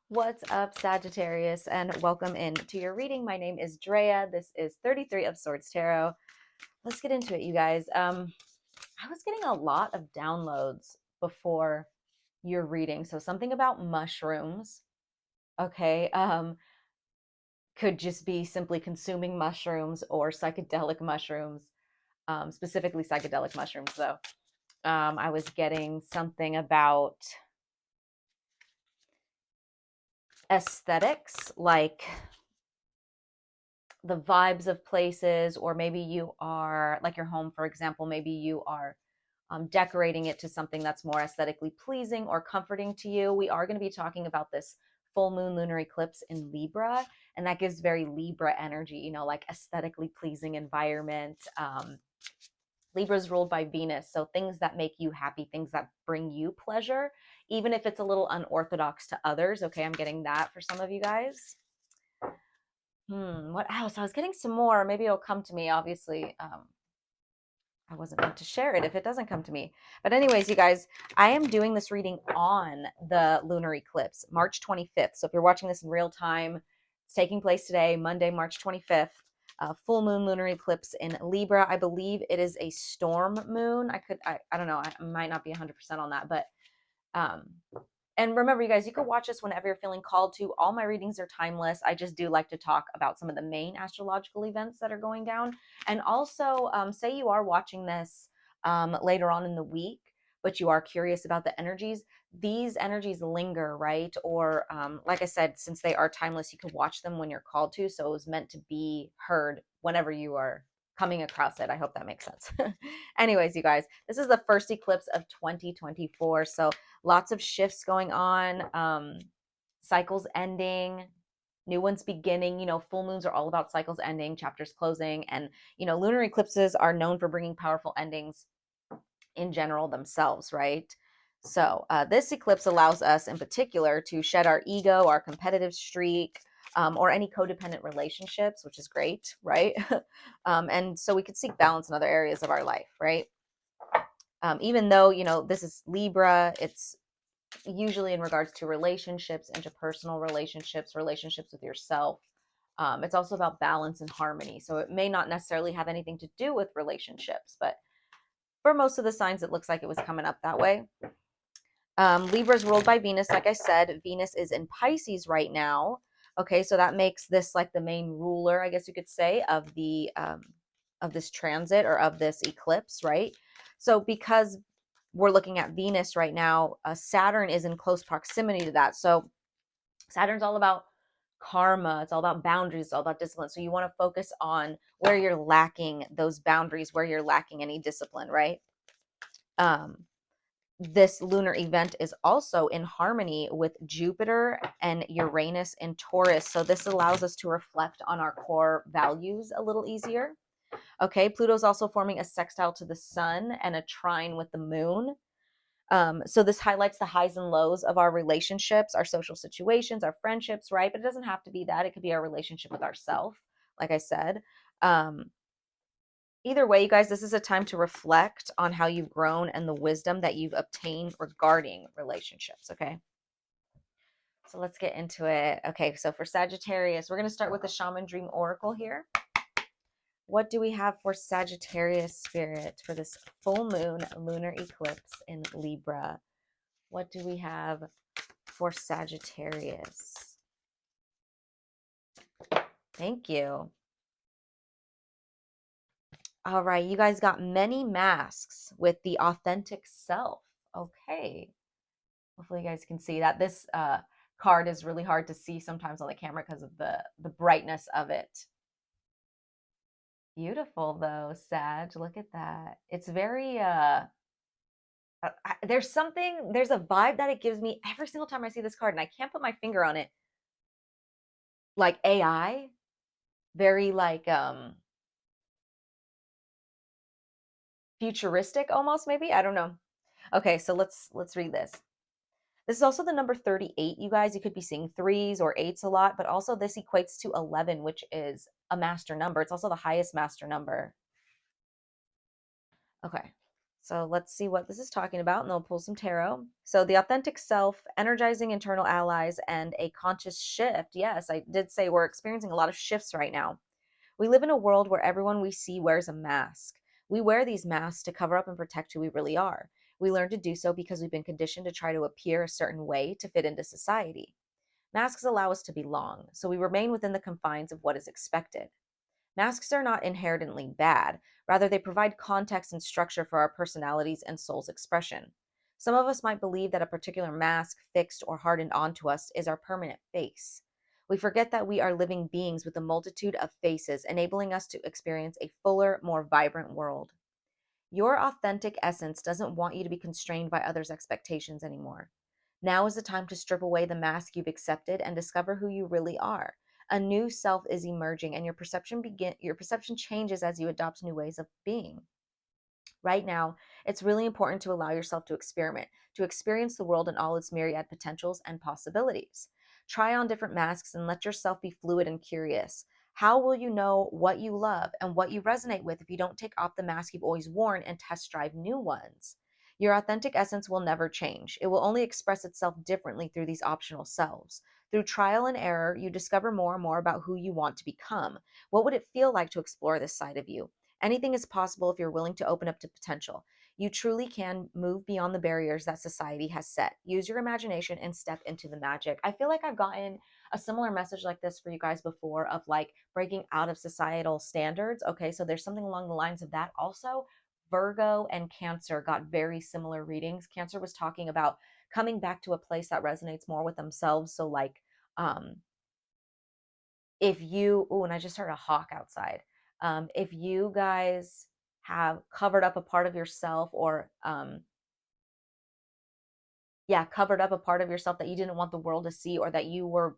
What's up, Sagittarius, and welcome in to your reading. My name is Drea. This is 33 of Swords Tarot. Let's get into it, you guys. I was getting a lot of downloads before your reading. So something about mushrooms, okay? Could just be simply consuming mushrooms or psychedelic mushrooms, specifically psychedelic mushrooms, though. I was getting something about aesthetics, like the vibes of places, or maybe you are like your home, for example, maybe you are decorating it to something that's more aesthetically pleasing or comforting to you. We are going to be talking about this full moon lunar eclipse in Libra, and that gives very Libra energy, like aesthetically pleasing environment. Libra is ruled by Venus, so things that make you happy, things that bring you pleasure, even if it's a little unorthodox to others. Okay, I'm getting that for some of you guys. What else? I was getting some more. Maybe it'll come to me. Obviously, I wasn't meant to share it if it doesn't come to me. But anyways, you guys, I am doing this reading on the lunar eclipse, March 25th. So if you're watching this in real time, it's taking place today, Monday, March 25th. Full moon lunar eclipse in Libra. I believe it is a storm moon. I don't know. I might not be 100% on that, but um, and remember, you guys, you can watch this whenever you're feeling called to. All my readings are timeless. I just do like to talk about some of the main astrological events that are going down. And also, say you are watching this later on in the week, but you are curious about the energies. These energies linger, right? Or, like I said, since they are timeless, you can watch them when you're called to. So it was meant to be heard whenever you are coming across it. I hope that makes sense. Anyways, you guys, this is the first eclipse of 2024. So lots of shifts going on, cycles ending, new ones beginning. Full moons are all about cycles ending, chapters closing, and lunar eclipses are known for bringing powerful endings in general themselves, right? So this eclipse allows us in particular to shed our ego, our competitive streak, or any codependent relationships, which is great, right? And so we could seek balance in other areas of our life, right? Even though this is Libra, it's usually in regards to relationships, interpersonal relationships, relationships with yourself. It's also about balance and harmony. So it may not necessarily have anything to do with relationships, but for most of the signs, it looks like it was coming up that way. Libra is ruled by Venus. Like I said, Venus is in Pisces right now. Okay, so that makes this like the main ruler, I guess you could say, of this transit or of this eclipse, right? So because we're looking at Venus right now, Saturn is in close proximity to that. So Saturn's all about karma, it's all about boundaries, it's all about discipline. So you want to focus on where you're lacking those boundaries, where you're lacking any discipline, right? This lunar event is also in harmony with Jupiter and Uranus in Taurus. So this allows us to reflect on our core values a little easier. Okay, Pluto's also forming a sextile to the sun and a trine with the moon. So this highlights the highs and lows of our relationships, our social situations, our friendships, right? But it doesn't have to be that. It could be our relationship with ourselves, like I said. Either way, you guys, this is a time to reflect on how you've grown and the wisdom that you've obtained regarding relationships, okay? So let's get into it. Okay, so for Sagittarius, we're going to start with the Shaman Dream Oracle here. What do we have for Sagittarius spirit for this full moon lunar eclipse in Libra? What do we have for Sagittarius? Thank you. All right, you guys got many masks with the authentic self. Okay. Hopefully you guys can see that. This card is really hard to see sometimes on the camera because of the brightness of it. Beautiful though, Sag. Look at that. It's very there's a vibe that it gives me every single time I see this card, and I can't put my finger on it. Like AI, very like futuristic almost, maybe. I don't know. Okay, so let's read this. This is also the number 38, you guys. You could be seeing threes or eights a lot, but also this equates to 11, which is a master number. It's also the highest master number. Okay, So let's see what this is talking about, and they'll pull some tarot. So the authentic self, energizing internal allies, and a conscious shift. Yes, I did say we're experiencing a lot of shifts right now. We live in a world where everyone we see wears a mask. We wear these masks to cover up and protect who we really are. We learn to do so because we've been conditioned to try to appear a certain way to fit into society. Masks allow us to belong, so we remain within the confines of what is expected. Masks are not inherently bad, rather, they provide context and structure for our personalities and soul's expression. Some of us might believe that a particular mask, fixed or hardened onto us, is our permanent face. We forget that we are living beings with a multitude of faces, enabling us to experience a fuller, more vibrant world. Your authentic essence doesn't want you to be constrained by others' expectations anymore. Now is the time to strip away the mask you've accepted and discover who you really are. A new self is emerging, and your perception changes as you adopt new ways of being. Right now, it's really important to allow yourself to experiment, to experience the world in all its myriad potentials and possibilities. Try on different masks and let yourself be fluid and curious. How will you know what you love and what you resonate with if you don't take off the mask you've always worn and test drive new ones? Your authentic essence will never change. It will only express itself differently through these optional selves. Through trial and error, you discover more and more about who you want to become. What would it feel like to explore this side of you? Anything is possible if you're willing to open up to potential. You truly can move beyond the barriers that society has set. Use your imagination and step into the magic. I feel like I've gotten a similar message like this for you guys before, of like breaking out of societal standards. Okay, so there's something along the lines of that. Also, Virgo and Cancer got very similar readings. Cancer was talking about coming back to a place that resonates more with themselves. So, like, um, if you, oh, and I just heard a hawk outside. If you guys have covered up a part of yourself, or yeah, covered up a part of yourself that you didn't want the world to see, or that you were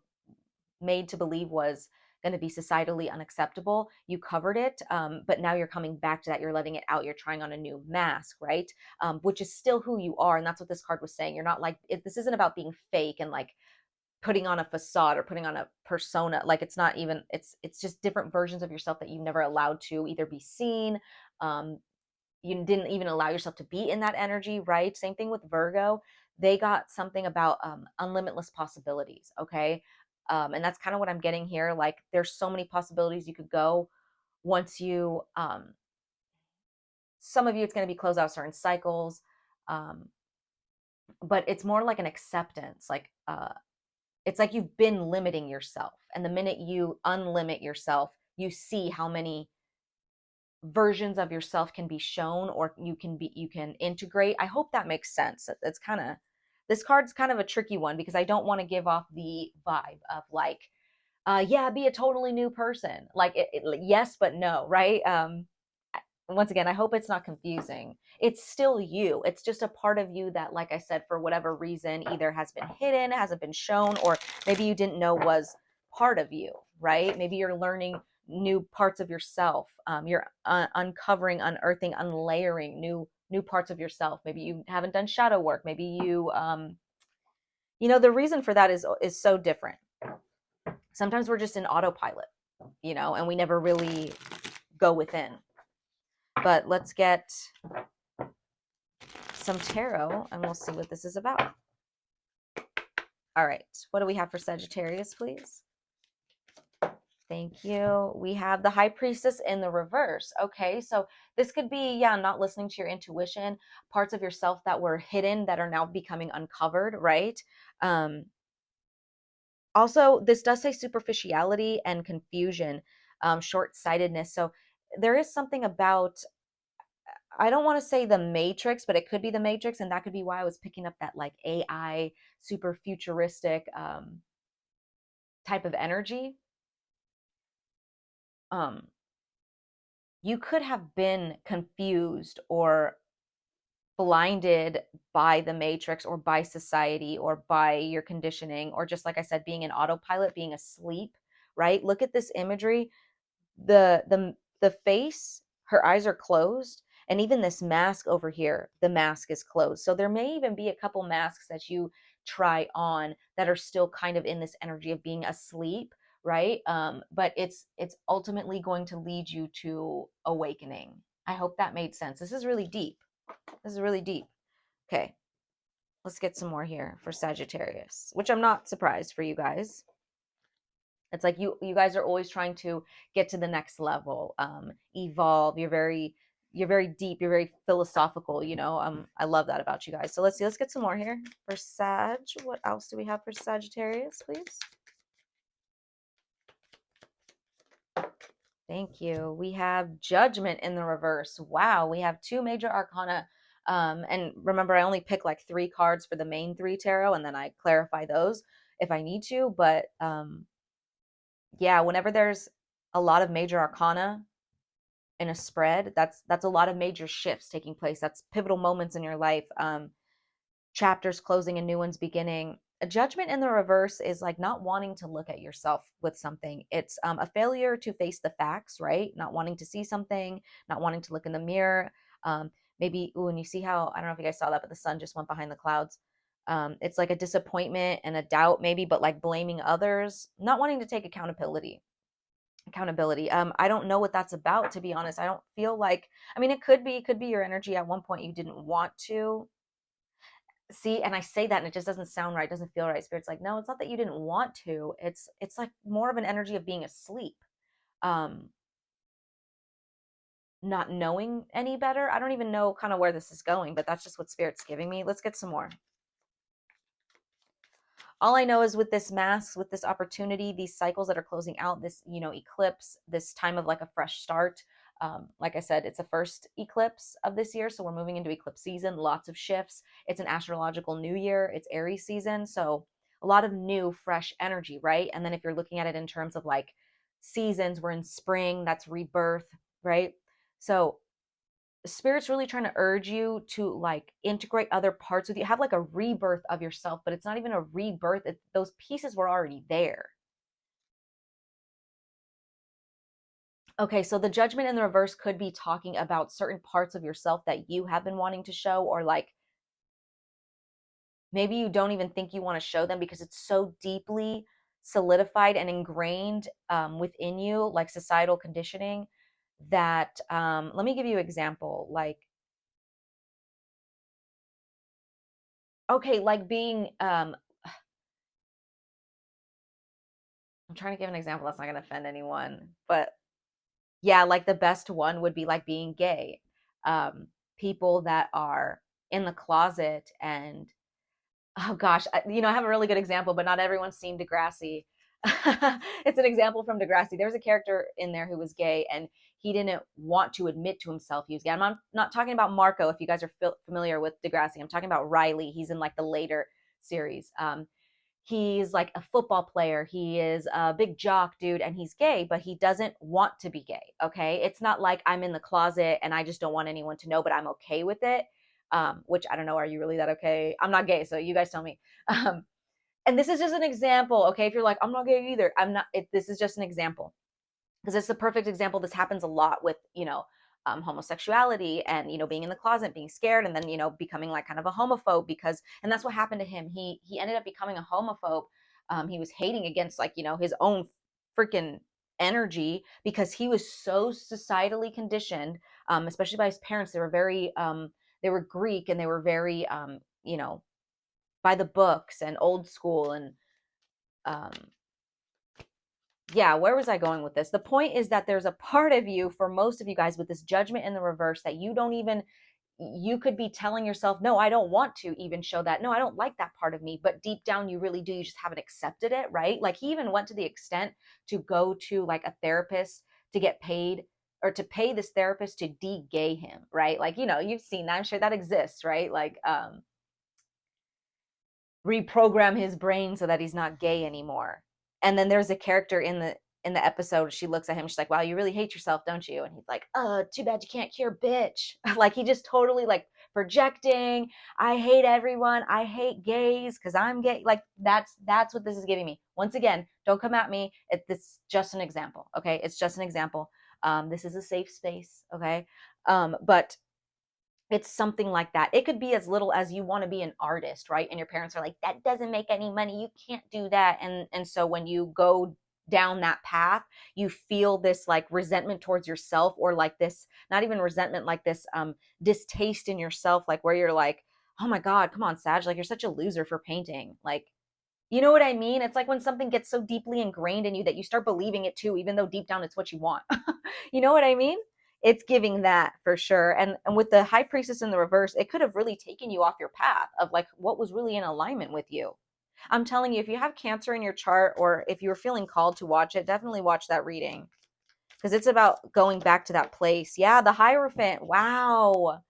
made to believe was going to be societally unacceptable, you covered it, but now you're coming back to that, you're letting it out, you're trying on a new mask, right? Which is still who you are, and that's what this card was saying. You're not like this isn't about being fake and like putting on a facade or putting on a persona. Like, it's not even, it's just different versions of yourself that you never allowed to either be seen. You didn't even allow yourself to be in that energy, right? Same thing with Virgo. They got something about unlimitless possibilities. Okay. And that's kind of what I'm getting here. Like, there's so many possibilities you could go once you some of you, it's going to be close out certain cycles. um but it's more like an acceptance, like it's like you've been limiting yourself, and the minute you unlimit yourself, you see how many versions of yourself can be shown, or you can integrate. I hope that makes sense. It's kind of, this card's kind of a tricky one, because I don't want to give off the vibe of like, yeah, be a totally new person, like yes but no, right? Once again, I hope it's not confusing. It's still you. It's just a part of you that, like I said, for whatever reason, either has been hidden, hasn't been shown, or maybe you didn't know was part of you, right? Maybe you're learning new parts of yourself. You're uncovering, unearthing, unlayering new parts of yourself. Maybe you haven't done shadow work. Maybe the reason for that is so different. Sometimes we're just in autopilot, and we never really go within. But let's get some tarot and we'll see what this is about. All right, what do we have for Sagittarius, please? Thank you. We have the High Priestess in the reverse. Okay, so this could be, yeah, not listening to your intuition, parts of yourself that were hidden that are now becoming uncovered, right? Also, this does say superficiality and confusion, short-sightedness. So there is something about, I don't want to say the Matrix, but it could be the Matrix, and that could be why I was picking up that like AI, super futuristic type of energy. You could have been confused or blinded by the Matrix, or by society, or by your conditioning, or just like I said, being in autopilot, being asleep, right? Look at this imagery. The face, her eyes are closed, and even this mask over here, the mask is closed. So there may even be a couple masks that you try on that are still kind of in this energy of being asleep, right? But it's ultimately going to lead you to awakening. I hope that made sense. This is really deep. This is really deep. Okay, let's get some more here for Sagittarius, which I'm not surprised for you guys. It's like you guys are always trying to get to the next level, evolve. You're very deep. You're very philosophical. I love that about you guys. So let's see. Let's get some more here for Sag. What else do we have for Sagittarius, please? Thank you. We have Judgment in the reverse. Wow, we have two major arcana. And remember, I only pick like 3 cards for the main 3 tarot, and then I clarify those if I need to. But yeah, whenever there's a lot of major arcana in a spread, that's a lot of major shifts taking place. That's pivotal moments in your life. Chapters closing and new ones beginning. A judgment in the reverse is like not wanting to look at yourself with something. It's a failure to face the facts, right? Not wanting to see something, not wanting to look in the mirror. Maybe, ooh, and you see how, I don't know if you guys saw that, but the sun just went behind the clouds. It's like a disappointment and a doubt, maybe, but like blaming others, not wanting to take accountability. I don't know what that's about, to be honest. I don't feel like, I mean, it could be your energy at one point you didn't want to see, and I say that and it just doesn't sound right, doesn't feel right. Spirit's like, no, it's not that you didn't want to. It's like more of an energy of being asleep, um not knowing any better. I don't even know kind of where this is going, but that's just what Spirit's giving me. Let's get some more. All I know is with this mask, with this opportunity, these cycles that are closing out, this, eclipse, this time of like a fresh start. Like I said, it's the first eclipse of this year. So we're moving into eclipse season, lots of shifts. It's an astrological new year, it's Aries season. So a lot of new, fresh energy, right? And then if you're looking at it in terms of like seasons, we're in spring, that's rebirth, right? So Spirit's really trying to urge you to like integrate other parts with you, have like a rebirth of yourself, but it's not even a rebirth. Those pieces were already there. Okay, so the judgment in the reverse could be talking about certain parts of yourself that you have been wanting to show, or like maybe you don't even think you want to show them because it's so deeply solidified and ingrained within you, like societal conditioning, that let me give you an example. Like, okay, like being I'm trying to give an example that's not going to offend anyone, but yeah, like the best one would be like being gay. People that are in the closet and oh gosh, I have a really good example, but not everyone's seen Degrassi. It's an example from Degrassi. There's a character in there who was gay and he didn't want to admit to himself he was gay. I'm not talking about Marco, if you guys are familiar with Degrassi. I'm talking about Riley. He's in like the later series. He's like a football player. He is a big jock dude and he's gay, but he doesn't want to be gay. Okay. It's not like I'm in the closet and I just don't want anyone to know, but I'm okay with it. Which I don't know. Are you really that okay? I'm not gay. So you guys tell me. And this is just an example. Okay. If you're like, I'm not gay either. I'm not, this is just an example because it's the perfect example. This happens a lot with, homosexuality and, being in the closet, being scared, and then, becoming like kind of a homophobe because, and that's what happened to him. He ended up becoming a homophobe. He was hating against like, his own freaking energy because he was so societally conditioned, especially by his parents. They were very, they were Greek and they were very, by the books and old school and, um, yeah, where was I going with this? The point is that there's a part of you, for most of you guys, with this judgment in the reverse that you don't even, you could be telling yourself, no, I don't want to even show that. No, I don't like that part of me. But deep down, you really do. You just haven't accepted it, right? Like he even went to the extent to go to like a therapist to get paid or to pay this therapist to de-gay him, right? Like, you've seen that. I'm sure that exists, right? Like, reprogram his brain so that he's not gay anymore. And then there's a character in the episode, she looks at him, she's like, wow, you really hate yourself, don't you? And he's like, oh, too bad you can't cure, bitch. Like he just totally like projecting, I hate everyone, I hate gays because I'm gay. Like that's what this is giving me. Once again, don't come at me. This is just an example. Okay. It's just an example. This is a safe space. Okay. But it's something like that. It could be as little as you want to be an artist, right? And your parents are like, that doesn't make any money. You can't do that. And so when you go down that path, you feel this like resentment towards yourself, or like this, not even resentment, like this distaste in yourself, like where you're like, oh my God, come on, Sag, like you're such a loser for painting. Like, you know what I mean? It's like when something gets so deeply ingrained in you that you start believing it too, even though deep down it's what you want. You know what I mean? It's giving that for sure. And with the high priestess in the reverse, it could have really taken you off your path of like what was really in alignment with you. I'm telling you, if you have Cancer in your chart, or if you're feeling called to watch it, definitely watch that reading, because it's about going back to that place. Yeah, the Hierophant. Wow.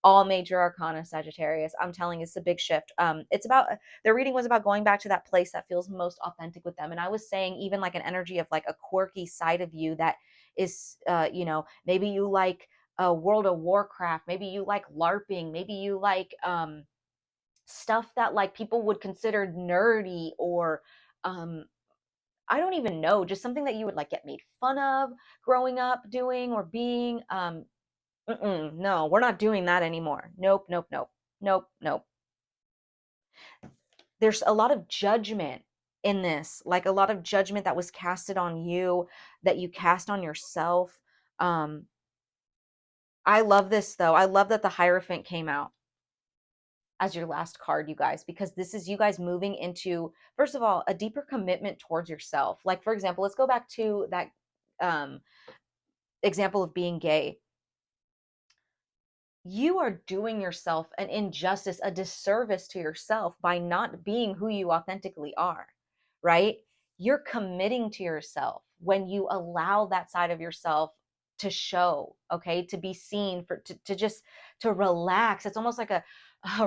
All major arcana, Sagittarius. I'm telling you, it's a big shift. It's about, the reading was about going back to that place that feels most authentic with them. And I was saying even like an energy of like a quirky side of you that is, maybe you like World of Warcraft, maybe you like LARPing, maybe you like stuff that like people would consider nerdy, or um, I don't even know, just something that you would like get made fun of growing up doing or being. No, we're not doing that anymore. Nope, nope, nope, nope, nope. There's a lot of judgment in this, like a lot of judgment that was casted on you, that you cast on yourself. Um, I love this though. I love that the Hierophant came out as your last card, you guys, because this is you guys moving into, first of all, a deeper commitment towards yourself. Like, for example, let's go back to that um, example of being gay. You are doing yourself an injustice, a disservice to yourself by not being who you authentically are, right? You're committing to yourself when you allow that side of yourself to show, okay, to be seen, for to just to relax. It's almost like a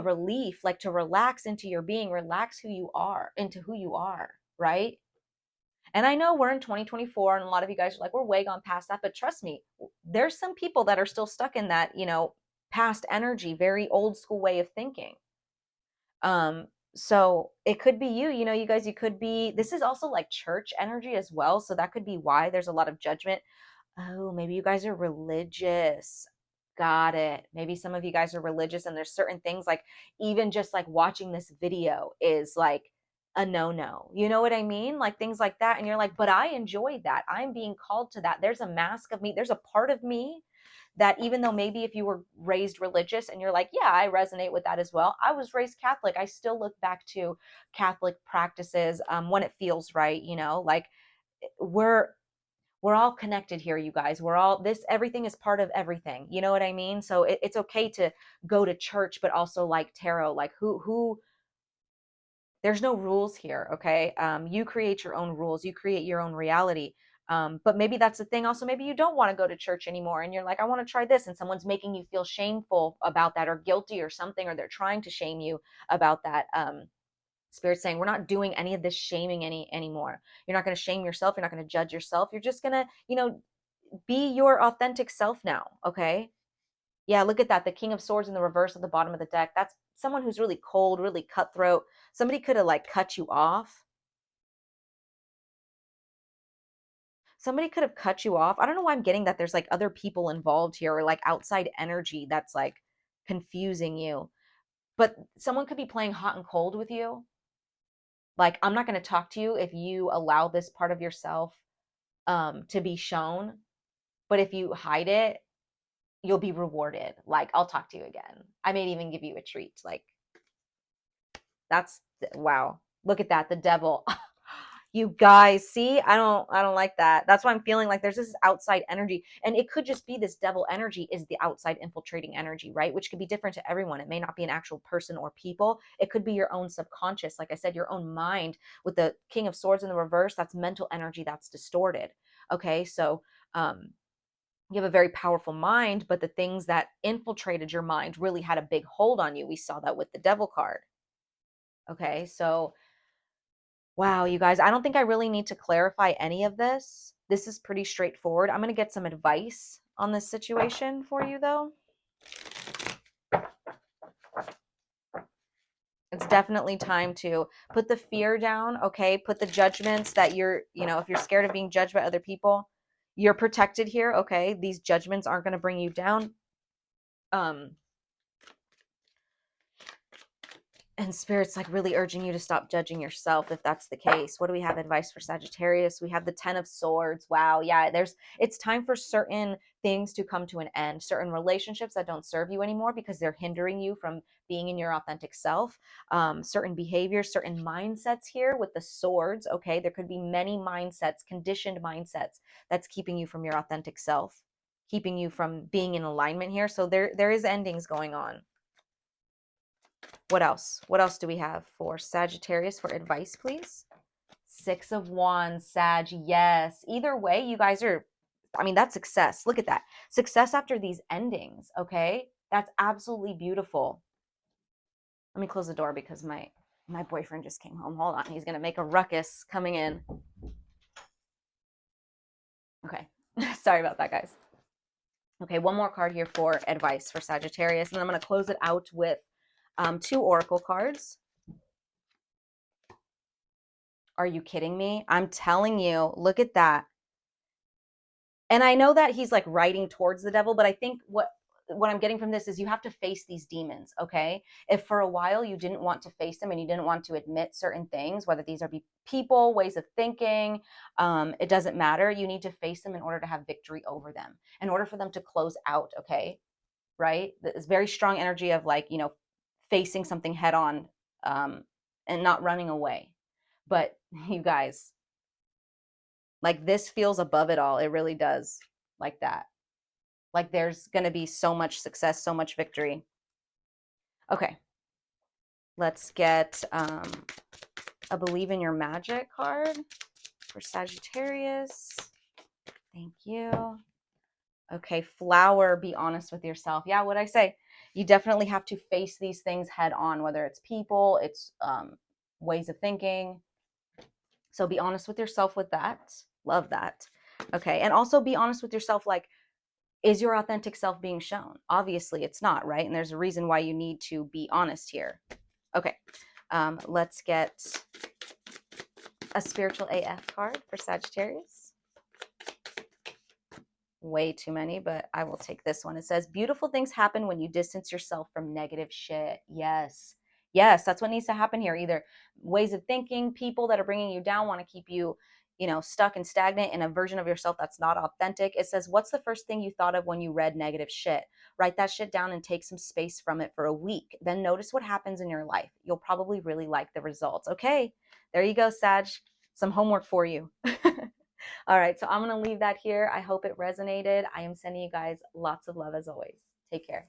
relief, like to relax into your being, relax who you are, into who you are, right? And I know we're in 2024 and a lot of you guys are like, we're way gone past that. But trust me, there's some people that are still stuck in that, past energy, very old school way of thinking. So it could be you guys, you could be, this is also like church energy as well. So that could be why there's a lot of judgment. Oh, maybe you guys are religious. Got it. Maybe some of you guys are religious, and there's certain things like even just like watching this video is like a no-no. You know what I mean? Like things like that. And you're like, but I enjoy that. I'm being called to that. There's a mask of me. There's a part of me that, even though maybe if you were raised religious and you're like, yeah, I resonate with that as well. I was raised Catholic. I still look back to Catholic practices when it feels right, like we're we're all connected here, you guys. We're all this, everything is part of everything. You know what I mean? So it's okay to go to church, but also like tarot, like who there's no rules here. Okay. You create your own rules, you create your own reality. But maybe that's the thing. Also, maybe you don't want to go to church anymore and you're like, I want to try this. And someone's making you feel shameful about that, or guilty or something, or they're trying to shame you about that. Spirit's saying we're not doing any of this shaming anymore. You're not going to shame yourself. You're not going to judge yourself. You're just going to, be your authentic self now. Okay. Yeah. Look at that. The King of Swords in the reverse at the bottom of the deck. That's someone who's really cold, really cutthroat. Somebody could have like cut you off. Somebody could have cut you off. I don't know why I'm getting that there's like other people involved here, or like outside energy that's like confusing you. But someone could be playing hot and cold with you. Like, I'm not going to talk to you if you allow this part of yourself to be shown. But if you hide it, you'll be rewarded. Like, I'll talk to you again. I may even give you a treat. Like, that's wow. Look at that. The devil. You guys, see, I don't like that. That's why I'm feeling like there's this outside energy, and it could just be this devil energy is the outside infiltrating energy, right? Which could be different to everyone. It may not be an actual person or people. It could be your own subconscious, like I said, your own mind. With the King of Swords in the reverse, that's mental energy that's distorted. Okay, so you have a very powerful mind, but the things that infiltrated your mind really had a big hold on you. We saw that with the devil card. Okay, so wow, you guys, I don't think I really need to clarify any of this. This is pretty straightforward. I'm going to get some advice on this situation for you, though. It's definitely time to put the fear down, okay? Put the judgments that if you're scared of being judged by other people, you're protected here, okay? These judgments aren't going to bring you down. Um, And Spirit's like really urging you to stop judging yourself if that's the case. What do we have? Advice for Sagittarius. We have the 10 of Swords. Wow. Yeah, it's time for certain things to come to an end, certain relationships that don't serve you anymore because they're hindering you from being in your authentic self. Certain behaviors, certain mindsets here with the Swords. Okay, there could be many mindsets, conditioned mindsets that's keeping you from your authentic self, keeping you from being in alignment here. So there is endings going on. What else? What else do we have for Sagittarius for advice, please? 6 of Wands, Sag, yes. Either way, you guys are, I mean, that's success. Look at that. Success after these endings, okay? That's absolutely beautiful. Let me close the door because my boyfriend just came home. Hold on. He's going to make a ruckus coming in. Okay. Sorry about that, guys. Okay, one more card here for advice for Sagittarius, and I'm going to close it out with 2 oracle cards. Are you kidding me? I'm telling you, look at that. And I know that he's like writing towards the devil, but I think what I'm getting from this is you have to face these demons, okay? If for a while you didn't want to face them and you didn't want to admit certain things, whether these are people, ways of thinking, it doesn't matter. You need to face them in order to have victory over them, in order for them to close out, okay? Right? It's very strong energy of like, facing something head on and not running away. But you guys, like this feels above it all. It really does, like that. Like there's going to be so much success, so much victory. Okay. Let's get a Believe in Your Magic card for Sagittarius. Thank you. Okay, Flower, be honest with yourself. Yeah, what I say, you definitely have to face these things head on, whether it's people, it's ways of thinking. So be honest with yourself with that. Love that. Okay, and also be honest with yourself, like, is your authentic self being shown? Obviously it's not, right? And there's a reason why you need to be honest here. Okay, let's get a Spiritual AF card for Sagittarius. Way too many, but I will take this one. It says, beautiful things happen when you distance yourself from negative shit. Yes. Yes, that's what needs to happen here. Either ways of thinking, people that are bringing you down want to keep you, stuck and stagnant in a version of yourself that's not authentic. It says, what's the first thing you thought of when you read negative shit? Write that shit down and take some space from it for a week. Then notice what happens in your life. You'll probably really like the results. Okay, there you go, Sag. Some homework for you. All right, so I'm going to leave that here. I hope it resonated. I am sending you guys lots of love as always. Take care.